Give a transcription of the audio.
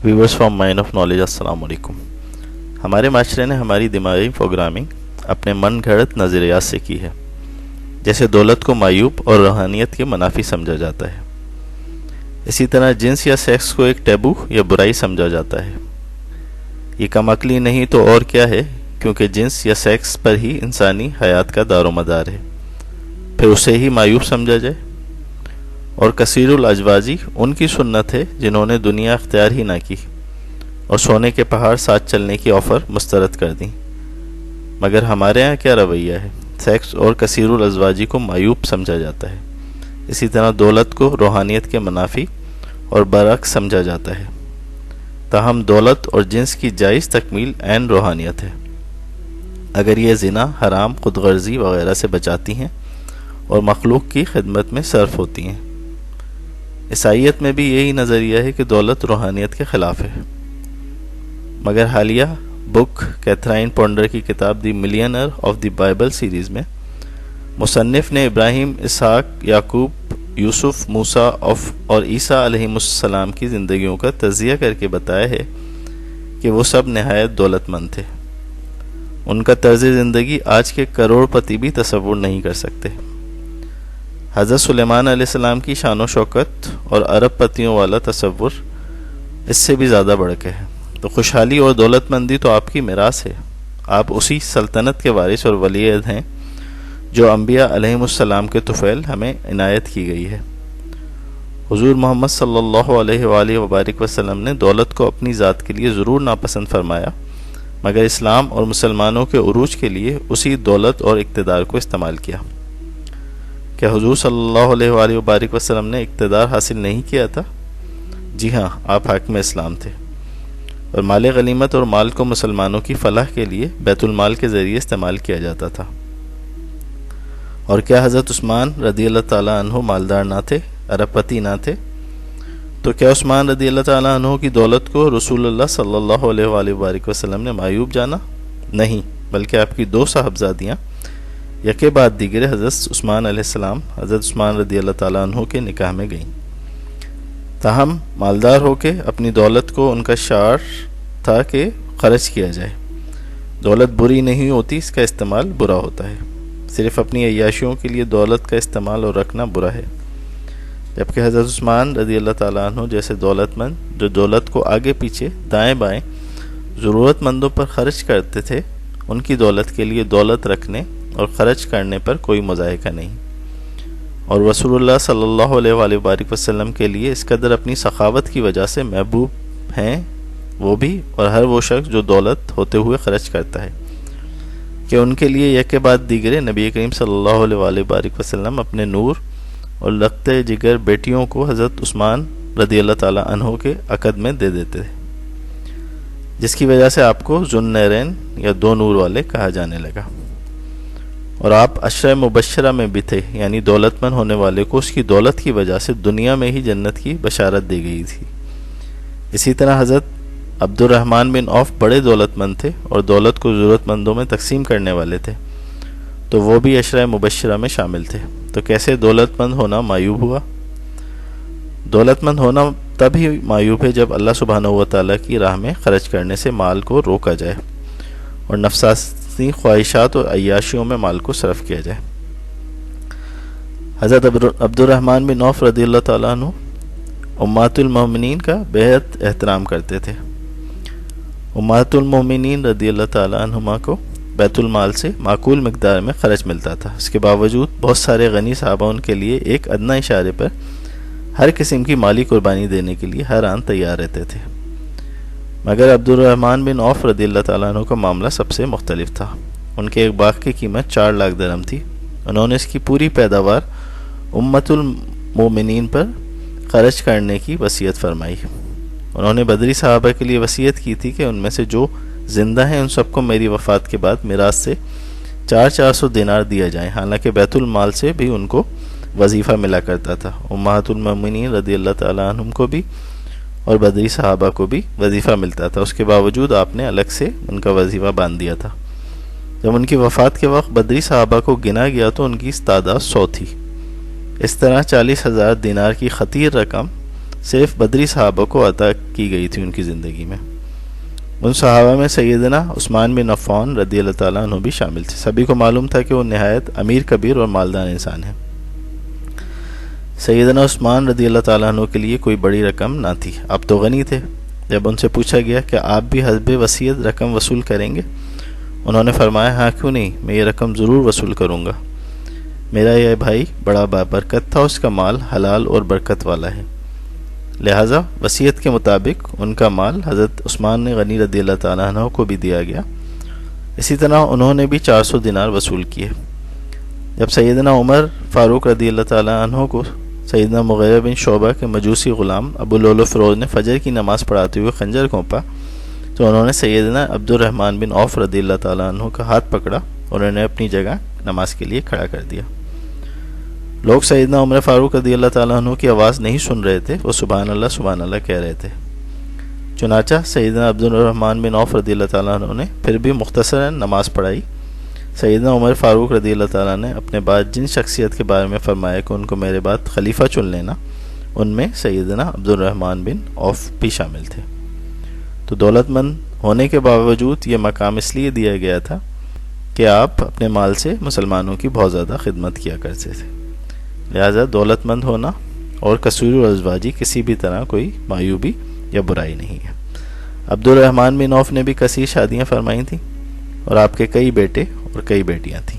Viewers from mind of knowledge, السلام علیکم۔ ہمارے معاشرے نے ہماری دماغی پروگرامنگ اپنے من گھڑت نظریات سے کی ہے، جیسے دولت کو معیوب اور روحانیت کے منافی سمجھا جاتا ہے۔ اسی طرح جنس یا سیکس کو ایک ٹیبو یا برائی سمجھا جاتا ہے۔ یہ کم عقلی نہیں تو اور کیا ہے، کیونکہ جنس یا سیکس پر ہی انسانی حیات کا دار و مدار ہے، پھر اسے ہی معیوب سمجھا جائے۔ اور کثیر الازواجی ان کی سنت ہے جنہوں نے دنیا اختیار ہی نہ کی اور سونے کے پہاڑ ساتھ چلنے کی آفر مسترد کر دیں۔ مگر ہمارے ہاں کیا رویہ ہے؟ سیکس اور کثیر الازواجی کو معیوب سمجھا جاتا ہے، اسی طرح دولت کو روحانیت کے منافی اور برعکس سمجھا جاتا ہے۔ تاہم دولت اور جنس کی جائز تکمیل عین روحانیت ہے، اگر یہ زنا، حرام، خود غرضی وغیرہ سے بچاتی ہیں اور مخلوق کی خدمت میں صرف ہوتی ہیں۔ عیسائیت میں بھی یہی نظریہ ہے کہ دولت روحانیت کے خلاف ہے، مگر حالیہ بک کیتھرائن پونڈر کی کتاب the millionaire of the Bible series میں مصنف نے ابراہیم، اسحاق، یعقوب، یوسف، موسیٰ اور عیسیٰ علیہ السلام کی زندگیوں کا تجزیہ کر کے بتایا ہے کہ وہ سب نہایت دولت مند تھے۔ ان کا طرز زندگی آج کے کروڑ پتی بھی تصور نہیں کر سکتے۔ حضرت سلیمان علیہ السلام کی شان و شوکت اور ارب پتیوں والا تصور اس سے بھی زیادہ بڑھ کے ہے۔ تو خوشحالی اور دولت مندی تو آپ کی میراث ہے، آپ اسی سلطنت کے وارث اور ولی عہد ہیں جو انبیاء علیہم السلام کے طفیل ہمیں عنایت کی گئی ہے۔ حضور محمد صلی اللہ علیہ وآلہ وبارک وسلم نے دولت کو اپنی ذات کے لیے ضرور ناپسند فرمایا، مگر اسلام اور مسلمانوں کے عروج کے لیے اسی دولت اور اقتدار کو استعمال کیا۔ کیا حضور صلی اللہ علیہ وآلہ وبارک وسلم نے اقتدار حاصل نہیں کیا تھا؟ جی ہاں، آپ حاکم اسلام تھے، اور مال غنیمت اور مال کو مسلمانوں کی فلاح کے لیے بیت المال کے ذریعے استعمال کیا جاتا تھا۔ اور کیا حضرت عثمان رضی اللہ تعالیٰ عنہ مالدار نہ تھے، ارب پتی نہ تھے؟ تو کیا عثمان رضی اللہ تعالیٰ عنہ کی دولت کو رسول اللہ صلی اللہ علیہ وآلہ وبارک وسلم نے معیوب جانا؟ نہیں، بلکہ آپ کی دو صاحبزادیاں یکے بعد دیگرے حضرت عثمان علیہ السلام، حضرت عثمان رضی اللہ تعالیٰ عنہ کے نکاح میں گئیں۔ تاہم مالدار ہو کے اپنی دولت کو ان کا شعار تھا کہ خرچ کیا جائے۔ دولت بری نہیں ہوتی، اس کا استعمال برا ہوتا ہے۔ صرف اپنی عیاشیوں کے لیے دولت کا استعمال اور رکھنا برا ہے، جبکہ حضرت عثمان رضی اللہ تعالیٰ عنہ جیسے دولت مند جو دولت کو آگے پیچھے دائیں بائیں ضرورت مندوں پر خرچ کرتے تھے، ان کی دولت کے لیے دولت رکھنے اور خرچ کرنے پر کوئی مضائقہ نہیں۔ اور رسول اللہ صلی اللہ علیہ وآلہ وبارک وسلم کے لیے اس قدر اپنی سخاوت کی وجہ سے محبوب ہیں وہ بھی، اور ہر وہ شخص جو دولت ہوتے ہوئے خرچ کرتا ہے، کہ ان کے لیے یک کے بعد دیگرے نبی کریم صلی اللہ علیہ وآلہ وبارک وسلم اپنے نور اور لگتے جگر بیٹیوں کو حضرت عثمان رضی اللہ تعالیٰ عنہ کے عقد میں دے دیتے تھے، جس کی وجہ سے آپ کو ذو النورین یا دو نور والے کہا جانے لگا۔ اور آپ عشرہ مبشرہ میں بھی تھے، یعنی دولت مند ہونے والے کو اس کی دولت کی وجہ سے دنیا میں ہی جنت کی بشارت دی گئی تھی۔ اسی طرح حضرت عبد الرحمن بن عوف بڑے دولت مند تھے اور دولت کو ضرورت مندوں میں تقسیم کرنے والے تھے، تو وہ بھی عشرہ مبشرہ میں شامل تھے۔ تو کیسے دولت مند ہونا معیوب ہوا؟ دولت مند ہونا تب ہی معیوب ہے جب اللہ سبحانہ و تعالیٰ کی راہ میں خرچ کرنے سے مال کو روکا جائے اور نفسانی خواہشات اور عیاشیوں میں مال کو صرف کیا جائے۔ حضرت عبد الرحمن بن عوف رضی اللہ تعالیٰ عنہ امہات المومنین کا بہت احترام کرتے تھے۔ امہات المومنین رضی اللہ تعالیٰ عنہما کو بیت المال سے معقول مقدار میں خرچ ملتا تھا، اس کے باوجود بہت سارے غنی صحابہ ان کے لیے ایک ادنیٰ اشارے پر ہر قسم کی مالی قربانی دینے کے لیے ہر آن تیار رہتے تھے۔ مگر عبد الرحمن بن عوف رضی اللہ تعالیٰ عنہ کا معاملہ سب سے مختلف تھا۔ ان کے ایک باغ کی قیمت 4 لاکھ درہم تھی۔ انہوں نے اس کی پوری پیداوار امت المومنین پر خرچ کرنے کی وصیت فرمائی۔ انہوں نے بدری صحابہ کے لیے وصیت کی تھی کہ ان میں سے جو زندہ ہیں ان سب کو میری وفات کے بعد میراث سے 400 دینار دیا جائیں، حالانکہ بیت المال سے بھی ان کو وظیفہ ملا کرتا تھا۔ امہات المومنین رضی اللہ تعالیٰ عنہم کو بھی اور بدری صحابہ کو بھی وظیفہ ملتا تھا، اس کے باوجود آپ نے الگ سے ان کا وظیفہ باندھ دیا تھا۔ جب ان کی وفات کے وقت بدری صحابہ کو گنا گیا تو ان کی تعداد 100 تھی۔ اس طرح 40,000 دینار کی خطیر رقم صرف بدری صحابہ کو عطا کی گئی تھی ان کی زندگی میں۔ ان صحابہ میں سیدنا عثمان بن عفان رضی اللہ تعالیٰ عنہ بھی شامل تھے۔ سبھی کو معلوم تھا کہ وہ نہایت امیر کبیر اور مالدار انسان ہیں۔ سیدنا عثمان رضی اللہ تعالیٰ عنہ کے لیے کوئی بڑی رقم نہ تھی، اب تو غنی تھے۔ جب ان سے پوچھا گیا کہ آپ بھی حسب وصیت رقم وصول کریں گے، انہوں نے فرمایا ہاں کیوں نہیں، میں یہ رقم ضرور وصول کروں گا۔ میرا یہ بھائی بڑا بابرکت تھا، اس کا مال حلال اور برکت والا ہے، لہٰذا وصیت کے مطابق ان کا مال حضرت عثمان غنی رضی اللہ تعالیٰ عنہ کو بھی دیا گیا۔ اسی طرح انہوں نے بھی 400 دینار وصول کیے۔ جب سیدنا عمر فاروق رضی اللہ تعالیٰ عنہ کو سیدنا مغیرہ بن شعبہ کے مجوسی غلام ابو لولو فروز نے فجر کی نماز پڑھاتے ہوئے خنجر گھونپا تو انہوں نے سیدنا عبد الرحمن بن عوف رضی اللہ تعالیٰ عنہ کا ہاتھ پکڑا اور انہیں اپنی جگہ نماز کے لیے کھڑا کر دیا۔ لوگ سیدنا عمر فاروق رضی اللہ تعالیٰ عنہ کی آواز نہیں سن رہے تھے، وہ سبحان اللہ کہہ رہے تھے۔ چنانچہ سیدنا عبد الرحمن بن عوف رضی اللہ تعالیٰ عنہ نے پھر بھی مختصراً نماز پڑھائی۔ سیدنا عمر فاروق رضی اللہ تعالیٰ نے اپنے بعد جن شخصیت کے بارے میں فرمایا کہ ان کو میرے بعد خلیفہ چن لینا، ان میں سیدنا عبد الرحمن بن عوف بھی شامل تھے۔ تو دولت مند ہونے کے باوجود یہ مقام اس لیے دیا گیا تھا کہ آپ اپنے مال سے مسلمانوں کی بہت زیادہ خدمت کیا کرتے تھے، لہذا دولت مند ہونا اور قصور و ازواجی کسی بھی طرح کوئی معیوبی یا برائی نہیں ہے۔ عبد الرحمن بن عوف نے بھی کثیر شادیاں فرمائی تھیں اور آپ کے کئی بیٹے اور کئی بیٹیاں تھیں۔